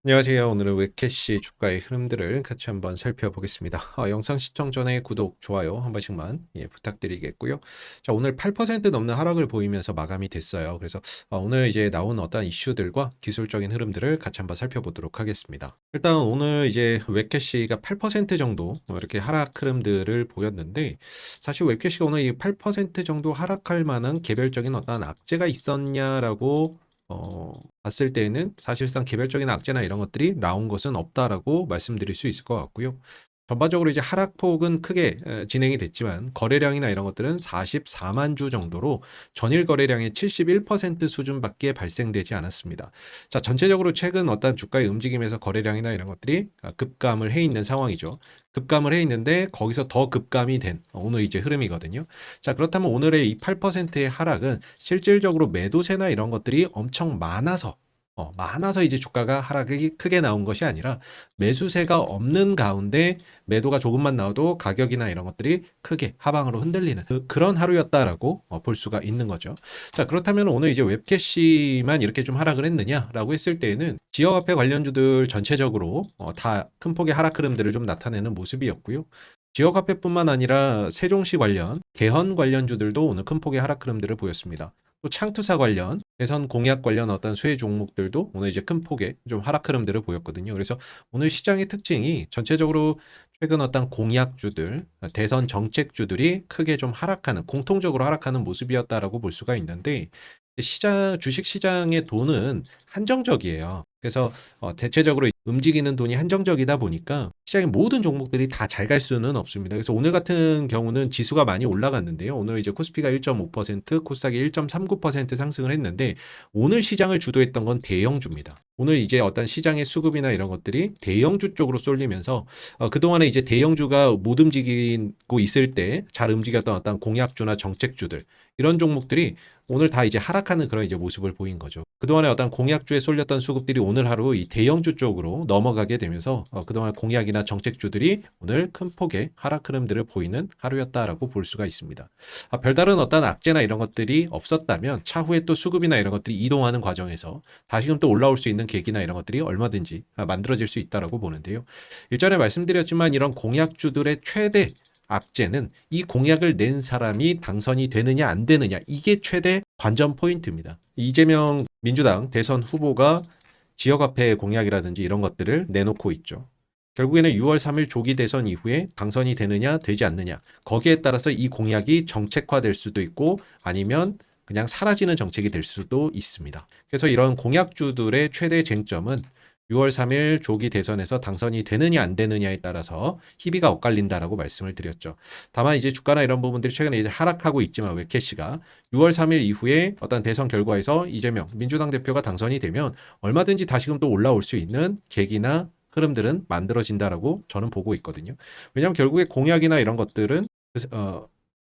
안녕하세요. 오늘은 웹캐시 주가의 흐름들을 같이 한번 살펴보겠습니다. 영상 시청 전에 구독, 좋아요 한 번씩만 부탁드리겠고요. 자, 오늘 8% 넘는 하락을 보이면서 마감이 됐어요. 그래서 오늘 이제 나온 어떤 이슈들과 기술적인 흐름들을 같이 한번 살펴보도록 하겠습니다. 일단 오늘 이제 웹캐시가 8% 정도 이렇게 하락 흐름들을 보였는데, 사실 웹캐시가 오늘 이 8% 정도 하락할 만한 개별적인 어떤 악재가 있었냐라고 봤을 때에는 사실상 개별적인 악재나 이런 것들이 나온 것은 없다라고 말씀드릴 수 있을 것 같고요. 전반적으로 이제 하락폭은 크게 진행이 됐지만 거래량이나 이런 것들은 44만 주 정도로 전일 거래량의 71% 수준밖에 발생되지 않았습니다. 자, 전체적으로 최근 어떤 주가의 움직임에서 거래량이나 이런 것들이 급감을 해 있는 상황이죠. 급감을 해 있는데 거기서 더 급감이 된 오늘 이제 흐름이거든요. 자, 그렇다면 오늘의 이 8%의 하락은 실질적으로 매도세나 이런 것들이 엄청 많아서 이제 주가가 하락이 크게 나온 것이 아니라 매수세가 없는 가운데 매도가 조금만 나와도 가격이나 이런 것들이 크게 하방으로 흔들리는 그런 하루였다라고 볼 수가 있는 거죠. 자, 그렇다면 오늘 이제 웹캐시만 이렇게 좀 하락을 했느냐라고 했을 때에는 지역화폐 관련주들 전체적으로 다 큰 폭의 하락 흐름들을 좀 나타내는 모습이었고요. 지역화폐뿐만 아니라 세종시 관련, 개헌 관련주들도 오늘 큰 폭의 하락 흐름들을 보였습니다. 또 창투사 관련, 대선 공약 관련 어떤 수혜 종목들도 오늘 이제 큰 폭의 좀 하락 흐름들을 보였거든요. 그래서 오늘 시장의 특징이 전체적으로 최근 어떤 공약주들, 대선 정책주들이 크게 좀 하락하는, 공통적으로 하락하는 모습이었다라고 볼 수가 있는데, 주식 시장의 돈은 한정적이에요. 그래서 대체적으로 움직이는 돈이 한정적이다 보니까 시장의 모든 종목들이 다 잘 갈 수는 없습니다. 그래서 오늘 같은 경우는 지수가 많이 올라갔는데요. 오늘 이제 코스피가 1.5%, 코스닥이 1.39% 상승을 했는데 오늘 시장을 주도했던 건 대형주입니다. 오늘 이제 어떤 시장의 수급이나 이런 것들이 대형주 쪽으로 쏠리면서 그동안에 이제 대형주가 못 움직이고 있을 때 잘 움직였던 어떤 공약주나 정책주들 이런 종목들이 오늘 다 이제 하락하는 그런 이제 모습을 보인 거죠. 그동안에 어떤 공약주에 쏠렸던 수급들이 오늘 하루 이 대형주 쪽으로 넘어가게 되면서 그동안 공약이나 정책주들이 오늘 큰 폭의 하락 흐름들을 보이는 하루였다라고 볼 수가 있습니다. 별다른 어떤 악재나 이런 것들이 없었다면 차후에 또 수급이나 이런 것들이 이동하는 과정에서 다시금 또 올라올 수 있는 계기나 이런 것들이 얼마든지 만들어질 수 있다라고 보는데요. 일전에 말씀드렸지만 이런 공약주들의 최대 악재는 이 공약을 낸 사람이 당선이 되느냐 안 되느냐, 이게 최대 관전 포인트입니다. 이재명 민주당 대선 후보가 지역화폐 공약이라든지 이런 것들을 내놓고 있죠. 결국에는 6월 3일 조기 대선 이후에 당선이 되느냐 되지 않느냐, 거기에 따라서 이 공약이 정책화될 수도 있고 아니면 그냥 사라지는 정책이 될 수도 있습니다. 그래서 이런 공약주들의 최대 쟁점은 6월 3일 조기 대선에서 당선이 되느냐 안 되느냐에 따라서 희비가 엇갈린다라고 말씀을 드렸죠. 다만 이제 주가나 이런 부분들이 최근에 이제 하락하고 있지만 웹캐시가 6월 3일 이후에 어떤 대선 결과에서 이재명 민주당 대표가 당선이 되면 얼마든지 다시금 또 올라올 수 있는 계기나 흐름들은 만들어진다라고 저는 보고 있거든요. 왜냐하면 결국에 공약이나 이런 것들은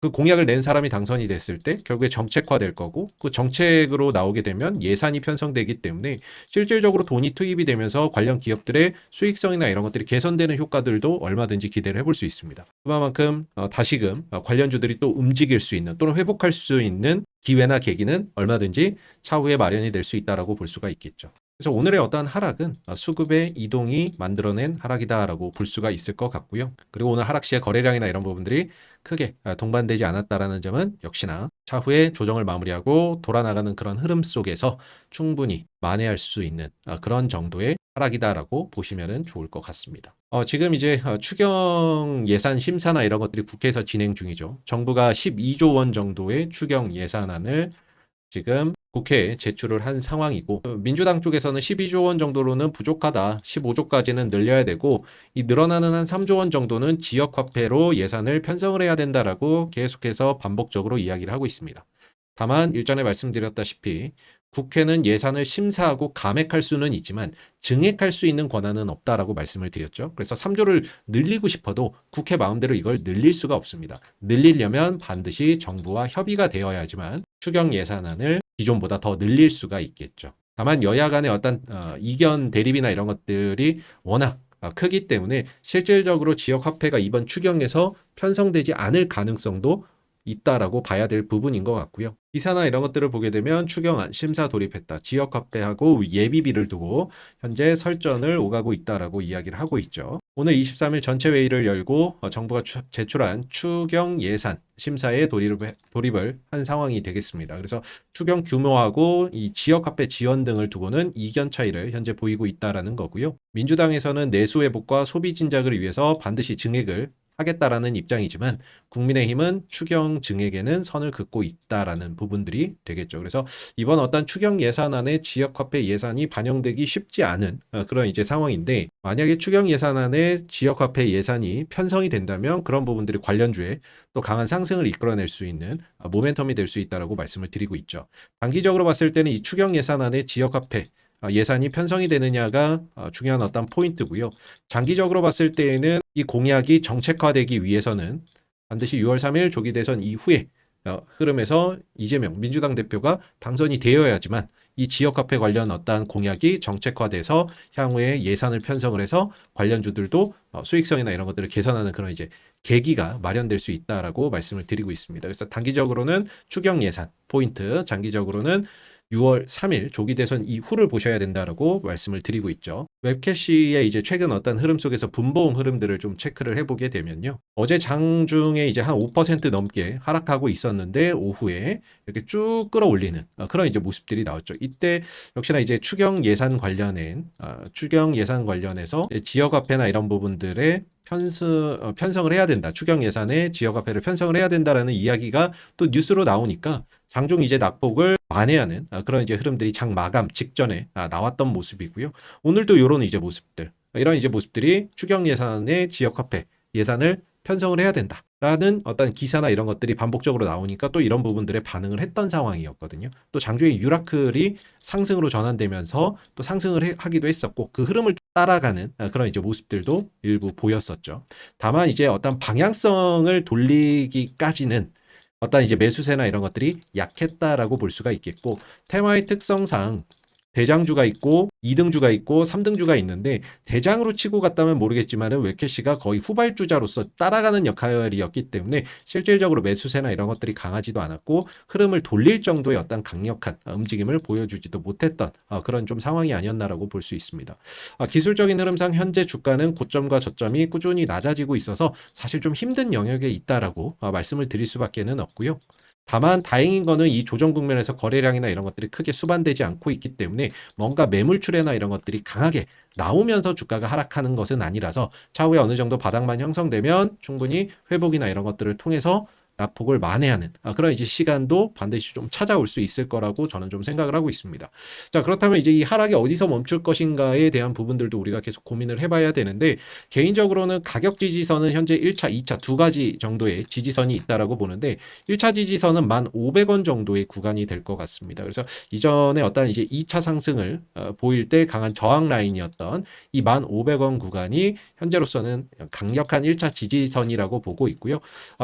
그 공약을 낸 사람이 당선이 됐을 때 결국에 정책화될 거고, 그 정책으로 나오게 되면 예산이 편성되기 때문에 실질적으로 돈이 투입이 되면서 관련 기업들의 수익성이나 이런 것들이 개선되는 효과들도 얼마든지 기대를 해볼 수 있습니다. 그만큼 다시금 관련주들이 또 움직일 수 있는 또는 회복할 수 있는 기회나 계기는 얼마든지 차후에 마련이 될 수 있다라고 볼 수가 있겠죠. 그래서 오늘의 어떠한 하락은 수급의 이동이 만들어낸 하락이다라고 볼 수가 있을 것 같고요. 그리고 오늘 하락 시의 거래량이나 이런 부분들이 크게 동반되지 않았다라는 점은 역시나 차후에 조정을 마무리하고 돌아나가는 그런 흐름 속에서 충분히 만회할 수 있는 그런 정도의 하락이다라고 보시면 좋을 것 같습니다. 지금 이제 추경 예산 심사나 이런 것들이 국회에서 진행 중이죠. 정부가 12조 원 정도의 추경 예산안을 지금 국회에 제출을 한 상황이고, 민주당 쪽에서는 12조 원 정도로는 부족하다, 15조까지는 늘려야 되고 이 늘어나는 한 3조 원 정도는 지역화폐로 예산을 편성을 해야 된다라고 계속해서 반복적으로 이야기를 하고 있습니다. 다만 일전에 말씀드렸다시피 국회는 예산을 심사하고 감액할 수는 있지만 증액할 수 있는 권한은 없다라고 말씀을 드렸죠. 그래서 3조를 늘리고 싶어도 국회 마음대로 이걸 늘릴 수가 없습니다. 늘리려면 반드시 정부와 협의가 되어야지만 추경 예산안을 기존보다 더 늘릴 수가 있겠죠. 다만 여야 간의 어떤 이견 대립이나 이런 것들이 워낙 크기 때문에 실질적으로 지역화폐가 이번 추경에서 편성되지 않을 가능성도 있다라고 봐야 될 부분인 것 같고요. 기사나 이런 것들을 보게 되면 추경안 심사 돌입했다. 지역 화폐하고 예비비를 두고 현재 설전을 오가고 있다라고 이야기를 하고 있죠. 오늘 23일 전체 회의를 열고 정부가 제출한 추경 예산 심사에 돌입을 한 상황이 되겠습니다. 그래서 추경 규모하고 이 지역 화폐 지원 등을 두고는 이견 차이를 현재 보이고 있다라는 거고요. 민주당에서는 내수 회복과 소비 진작을 위해서 반드시 증액을 하겠다라는 입장이지만 국민의힘은 추경 증액에는 선을 긋고 있다라는 부분들이 되겠죠. 그래서 이번 어떤 추경 예산안에 지역화폐 예산이 반영되기 쉽지 않은 그런 이제 상황인데, 만약에 추경 예산안에 지역화폐 예산이 편성이 된다면 그런 부분들이 관련주에 또 강한 상승을 이끌어낼 수 있는 모멘텀이 될 수 있다라고 말씀을 드리고 있죠. 단기적으로 봤을 때는 이 추경 예산안에 지역화폐 예산이 편성이 되느냐가 중요한 어떤 포인트고요. 장기적으로 봤을 때에는 이 공약이 정책화되기 위해서는 반드시 6월 3일 조기 대선 이후에 흐름에서 이재명 민주당 대표가 당선이 되어야지만 이 지역화폐 관련 어떠한 공약이 정책화돼서 향후에 예산을 편성을 해서 관련주들도 수익성이나 이런 것들을 개선하는 그런 이제 계기가 마련될 수 있다라고 말씀을 드리고 있습니다. 그래서 단기적으로는 추경 예산 포인트, 장기적으로는 6월 3일 조기 대선 이후를 보셔야 된다라고 말씀을 드리고 있죠. 웹캐시의 이제 최근 어떤 흐름 속에서 분봉 흐름들을 좀 체크를 해보게 되면요. 어제 장중에 이제 한 5% 넘게 하락하고 있었는데 오후에 이렇게 쭉 끌어올리는 그런 이제 모습들이 나왔죠. 이때 역시나 이제 추경 예산 관련해서 지역화폐나 이런 부분들의 편성을 해야 된다. 추경 예산에 지역화폐를 편성을 해야 된다라는 이야기가 또 뉴스로 나오니까 장중 이제 낙폭을 만회하는 그런 이제 흐름들이 장 마감 직전에 나왔던 모습이고요. 오늘도 이런 이제 모습들, 이런 이제 모습들이 추경 예산의 지역화폐 예산을 편성을 해야 된다라는 어떤 기사나 이런 것들이 반복적으로 나오니까 또 이런 부분들에 반응을 했던 상황이었거든요. 또 장중에 유라클이 상승으로 전환되면서 또 상승을 하기도 했었고 그 흐름을 따라가는 그런 이제 모습들도 일부 보였었죠. 다만 이제 어떤 방향성을 돌리기까지는 어떤 이제 매수세나 이런 것들이 약했다라고 볼 수가 있겠고, 테마의 특성상 대장주가 있고 2등주가 있고 3등주가 있는데 대장으로 치고 갔다면 모르겠지만은 웹캐시가 거의 후발주자로서 따라가는 역할이었기 때문에 실질적으로 매수세나 이런 것들이 강하지도 않았고 흐름을 돌릴 정도의 어떤 강력한 움직임을 보여주지도 못했던 그런 좀 상황이 아니었나라고 볼 수 있습니다. 기술적인 흐름상 현재 주가는 고점과 저점이 꾸준히 낮아지고 있어서 사실 좀 힘든 영역에 있다라고 말씀을 드릴 수밖에는 없고요. 다만 다행인 거는 이 조정 국면에서 거래량이나 이런 것들이 크게 수반되지 않고 있기 때문에 뭔가 매물출회나 이런 것들이 강하게 나오면서 주가가 하락하는 것은 아니라서 차후에 어느 정도 바닥만 형성되면 충분히 회복이나 이런 것들을 통해서 낙폭을 만회하는 그런 이제 시간도 반드시 좀 찾아올 수 있을 거라고 저는 좀 생각을 하고 있습니다. 자, 그렇다면 이제 이 하락이 어디서 멈출 것인가에 대한 부분들도 우리가 계속 고민을 해봐야 되는데, 개인적으로는 가격 지지선은 현재 1차, 2차 두 가지 정도의 지지선이 있다라고 보는데 1차 지지선은 1,500원 정도의 구간이 될 것 같습니다. 그래서 이전에 어떤 이제 2차 상승을 보일 때 강한 저항 라인이었던 이 1,500원 구간이 현재로서는 강력한 1차 지지선이라고 보고 있고요.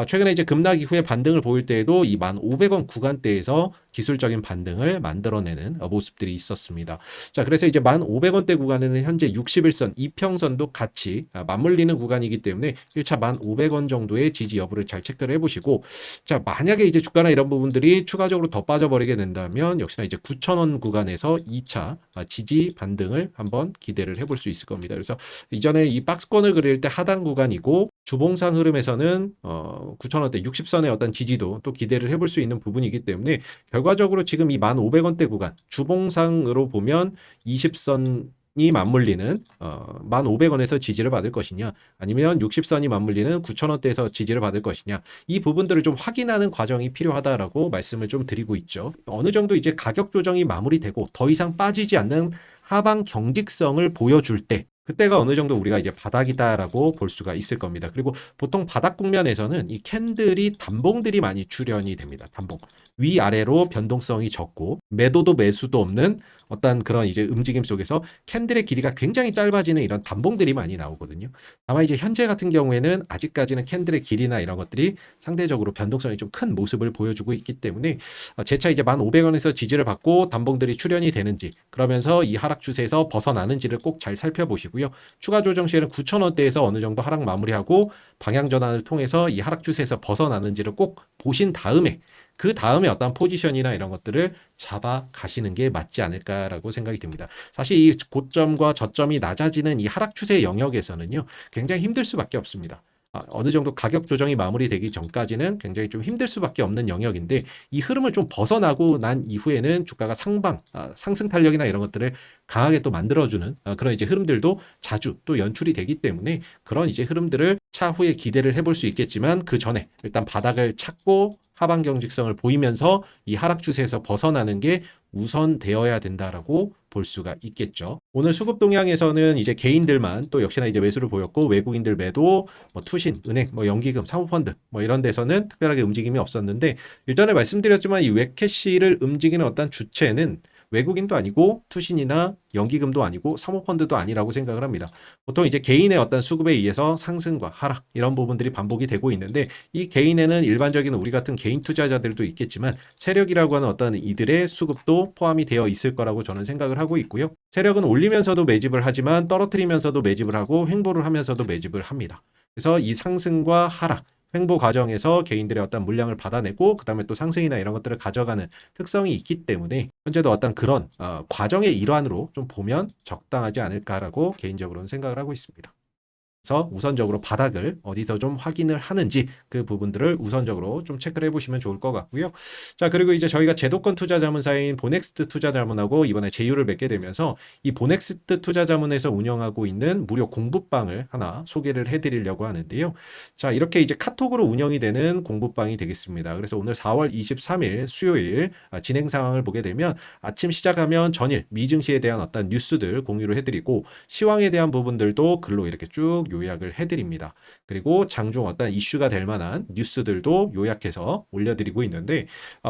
최근에 이제 급락 이후에 반등을 보일 때에도 이 1,500원 구간대에서 기술적인 반등을 만들어내는 모습들이 있었습니다. 자, 그래서 이제 1,500원대 구간에는 현재 61선, 이평선도 같이 맞물리는 구간이기 때문에 1차 1,500원 정도의 지지 여부를 잘 체크를 해보시고, 자, 만약에 이제 주가나 이런 부분들이 추가적으로 더 빠져버리게 된다면 역시나 이제 9,000원 구간에서 2차 지지 반등을 한번 기대를 해볼 수 있을 겁니다. 그래서 이전에 이 박스권을 그릴 때 하단 구간이고 주봉상 흐름에서는 9,000원대 60선의 어떤 지지도 또 기대를 해볼 수 있는 부분이기 때문에 결과적으로 지금 이 1,500원대 구간 주봉상으로 보면 20선이 맞물리는 1,500원에서 지지를 받을 것이냐, 아니면 60선이 맞물리는 9,000원대에서 지지를 받을 것이냐, 이 부분들을 좀 확인하는 과정이 필요하다라고 말씀을 좀 드리고 있죠. 어느 정도 이제 가격 조정이 마무리되고 더 이상 빠지지 않는 하방 경직성을 보여줄 때 그때가 어느 정도 우리가 이제 바닥이다라고 볼 수가 있을 겁니다. 그리고 보통 바닥 국면에서는 이 캔들이 단봉들이 많이 출현이 됩니다. 단봉. 위아래로 변동성이 적고 매도도 매수도 없는 어떤 그런 이제 움직임 속에서 캔들의 길이가 굉장히 짧아지는 이런 단봉들이 많이 나오거든요. 다만 이제 현재 같은 경우에는 아직까지는 캔들의 길이나 이런 것들이 상대적으로 변동성이 좀 큰 모습을 보여주고 있기 때문에 재차 이제 1,500원에서 지지를 받고 단봉들이 출현이 되는지, 그러면서 이 하락 추세에서 벗어나는지를 꼭 잘 살펴보시고 보시고요. 추가 조정 시에는 9,000원대에서 어느 정도 하락 마무리하고 방향 전환을 통해서 이 하락 추세에서 벗어나는지를 꼭 보신 다음에 그 다음에 어떤 포지션이나 이런 것들을 잡아 가시는 게 맞지 않을까라고 생각이 듭니다. 사실 이 고점과 저점이 낮아지는 이 하락 추세 영역에서는요, 굉장히 힘들 수밖에 없습니다. 어느 정도 가격 조정이 마무리되기 전까지는 굉장히 좀 힘들 수밖에 없는 영역인데 이 흐름을 좀 벗어나고 난 이후에는 주가가 상승 탄력이나 이런 것들을 강하게 또 만들어주는 그런 이제 흐름들도 자주 또 연출이 되기 때문에 그런 이제 흐름들을 차후에 기대를 해볼 수 있겠지만 그 전에 일단 바닥을 찾고 하방 경직성을 보이면서 이 하락 추세에서 벗어나는 게 우선되어야 된다라고 볼 수가 있겠죠. 오늘 수급 동향에서는 이제 개인들만 또 역시나 이제 매수를 보였고 외국인들 매도, 뭐 투신, 은행, 뭐 연기금, 사모펀드 뭐 이런 데서는 특별하게 움직임이 없었는데 일전에 말씀드렸지만 이 웹캐시를 움직이는 어떤 주체는 외국인도 아니고 투신이나 연기금도 아니고 사모펀드도 아니라고 생각을 합니다. 보통 이제 개인의 어떤 수급에 의해서 상승과 하락 이런 부분들이 반복이 되고 있는데 이 개인에는 일반적인 우리 같은 개인 투자자들도 있겠지만 세력이라고 하는 어떤 이들의 수급도 포함이 되어 있을 거라고 저는 생각을 하고 있고요. 세력은 올리면서도 매집을 하지만 떨어뜨리면서도 매집을 하고 횡보를 하면서도 매집을 합니다. 그래서 이 상승과 하락 횡보 과정에서 개인들의 어떤 물량을 받아내고 그 다음에 또 상승이나 이런 것들을 가져가는 특성이 있기 때문에 현재도 어떤 그런 과정의 일환으로 좀 보면 적당하지 않을까라고 개인적으로는 생각을 하고 있습니다. 그래서 우선적으로 바닥을 어디서 좀 확인을 하는지 그 부분들을 우선적으로 좀 체크를 해보시면 좋을 것 같고요. 자, 그리고 이제 저희가 제도권 투자자문사인 보넥스트 투자자문하고 이번에 제휴를 맺게 되면서 이 보넥스트 투자자문에서 운영하고 있는 무료 공부방을 하나 소개를 해드리려고 하는데요. 자, 이렇게 이제 카톡으로 운영이 되는 공부방이 되겠습니다. 그래서 오늘 4월 23일 수요일 진행 상황을 보게 되면 아침 시작하면 전일 미증시에 대한 어떤 뉴스들 공유를 해드리고 시황에 대한 부분들도 글로 이렇게 쭉 요약을 해드립니다. 그리고 장중 어떤 이슈가 될 만한 뉴스들도 요약해서 올려드리고 있는데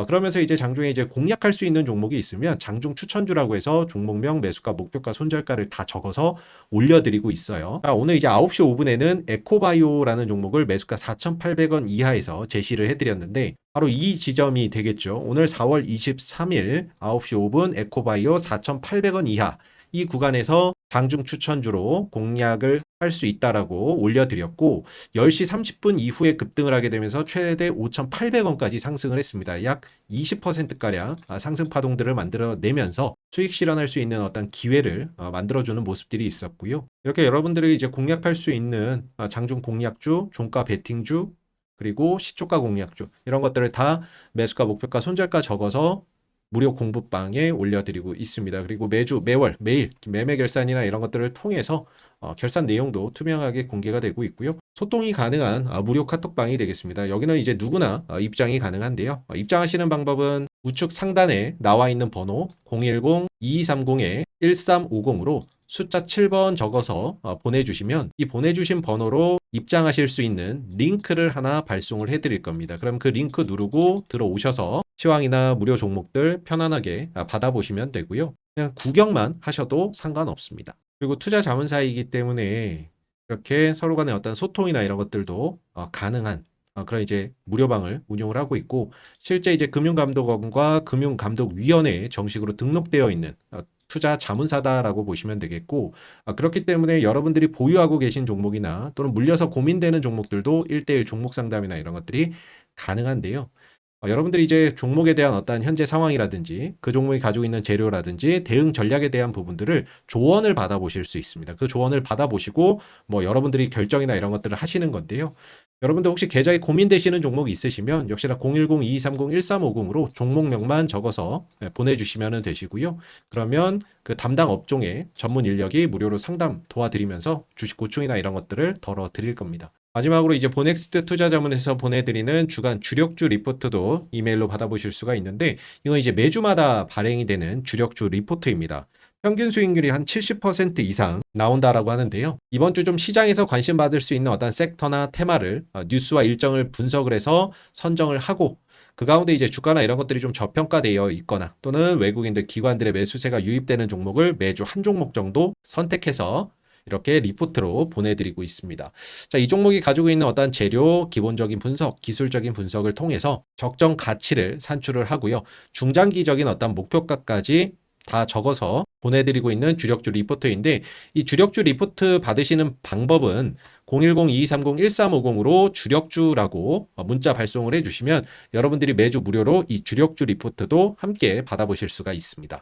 그러면서 이제 장중에 이제 공략할 수 있는 종목이 있으면 장중 추천주라고 해서 종목명, 매수가, 목표가, 손절가를 다 적어서 올려드리고 있어요. 오늘 이제 9시 5분에는 에코바이오라는 종목을 매수가 4,800원 이하에서 제시를 해드렸는데 바로 이 지점이 되겠죠. 오늘 4월 23일 9시 5분 에코바이오 4,800원 이하 이 구간에서 장중 추천주로 공략을 할 수 있다라고 올려드렸고 10시 30분 이후에 급등을 하게 되면서 최대 5,800원까지 상승을 했습니다. 약 20%가량 상승 파동들을 만들어내면서 수익 실현할 수 있는 어떤 기회를 만들어주는 모습들이 있었고요. 이렇게 여러분들이 이제 공략할 수 있는 장중 공략주, 종가 베팅주, 그리고 시초가 공략주 이런 것들을 다 매수가, 목표가, 손절가 적어서 무료 공부방에 올려드리고 있습니다. 그리고 매주, 매월, 매일 매매 결산이나 이런 것들을 통해서 결산 내용도 투명하게 공개가 되고 있고요. 소통이 가능한 무료 카톡방이 되겠습니다. 여기는 이제 누구나 입장이 가능한데요. 입장하시는 방법은 우측 상단에 나와 있는 번호 010-2230-1350으로 숫자 7번 적어서 보내주시면 이 보내주신 번호로 입장하실 수 있는 링크를 하나 발송을 해드릴 겁니다. 그럼 그 링크 누르고 들어오셔서 시황이나 무료 종목들 편안하게 받아보시면 되고요. 그냥 구경만 하셔도 상관없습니다. 그리고 투자 자문사이기 때문에 이렇게 서로 간의 어떤 소통이나 이런 것들도 가능한 그런 이제 무료방을 운영을 하고 있고 실제 이제 금융감독원과 금융감독위원회에 정식으로 등록되어 있는 투자 자문사다라고 보시면 되겠고 그렇기 때문에 여러분들이 보유하고 계신 종목이나 또는 물려서 고민되는 종목들도 1:1 종목 상담이나 이런 것들이 가능한데요. 여러분들이 이제 종목에 대한 어떤 현재 상황이라든지 그 종목이 가지고 있는 재료라든지 대응 전략에 대한 부분들을 조언을 받아보실 수 있습니다. 그 조언을 받아보시고 뭐 여러분들이 결정이나 이런 것들을 하시는 건데요. 여러분들 혹시 계좌에 고민되시는 종목이 있으시면 역시나 010-2230-1350으로 종목명만 적어서 보내주시면 되시고요. 그러면 그 담당 업종의 전문 인력이 무료로 상담 도와드리면서 주식 고충이나 이런 것들을 덜어드릴 겁니다. 마지막으로 이제 보넥스트 투자자문에서 보내드리는 주간 주력주 리포트도 이메일로 받아보실 수가 있는데 이건 이제 매주마다 발행이 되는 주력주 리포트입니다. 평균 수익률이 한 70% 이상 나온다라고 하는데요. 이번 주 좀 시장에서 관심 받을 수 있는 어떤 섹터나 테마를 뉴스와 일정을 분석을 해서 선정을 하고 그 가운데 이제 주가나 이런 것들이 좀 저평가되어 있거나 또는 외국인들 기관들의 매수세가 유입되는 종목을 매주 한 종목 정도 선택해서 이렇게 리포트로 보내드리고 있습니다. 자, 이 종목이 가지고 있는 어떤 재료, 기본적인 분석, 기술적인 분석을 통해서 적정 가치를 산출을 하고요. 중장기적인 어떤 목표가까지 다 적어서 보내드리고 있는 주력주 리포트인데 이 주력주 리포트 받으시는 방법은 010-2230-1350으로 주력주라고 문자 발송을 해주시면 여러분들이 매주 무료로 이 주력주 리포트도 함께 받아보실 수가 있습니다.